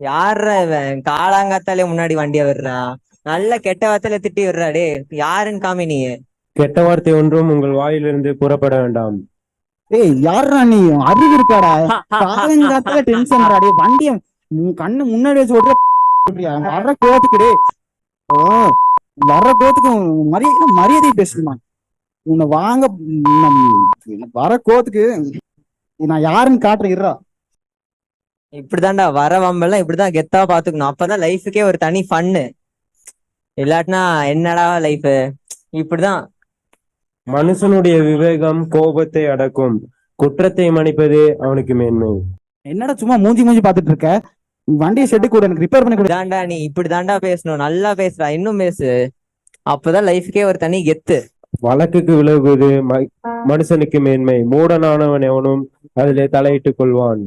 யார்ரா இவன் காலாங்காத்தாலே முன்னாடி வண்டிய விடுறா? நல்ல கெட்ட வார்த்தையில திட்டி விடுறா. டே யாருன்னு காமி நீ. கெட்ட வார்த்தை ஒன்றும் உங்கள் வாயிலிருந்து புறப்பட வேண்டாம். ஏய் யாரா நீ? அறிவு இருக்காடா? காலங்காத்தால டென்ஷன்டா டே. வண்டிய கண்ணு முன்னாடி வச்சு ஓட்டுறியா? வர்ற கோவத்துக்கு டே. ஓ, வர்ற கோவத்துக்கு மரியாதை பேசணுமா? உன்னை வாங்க. வர கோவத்துக்கு நான் யாருன்னு காட்டுறேன் இருடா. இப்படிதான்டா வர வம்பெல்லாம் இப்படிதான் கெத்தா பாத்துக்கணும். அப்பதான் லைஃபுக்கே ஒரு தனி ஃபன்னு. இல்லாட்டினா என்னடா லைஃப்? இப்படிதான். மனுஷனுடைய விவேகம் கோபத்தை அடக்கும், குற்றத்தை மன்னிப்பதே அவனுக்கு மேன்மை. என்னடா சும்மா மூஞ்சி மூஞ்சி பாத்துட்டு இருக்க? வண்டியை செட்டு கூட எனக்கு ரிப்பேர் பண்ணி கொடு. இதான்டா நீ இப்படிதான்டா பேசணும். நல்லா பேசுறா, இன்னும் பேசு. அப்பதான் லைஃபுக்கே ஒரு தனி கெத்து. வழக்குக்கு விலகுவது மனுஷனுக்கு மேன்மை, மூடனானவன் எவனும் அதிலே தலையிட்டுக் கொள்வான்.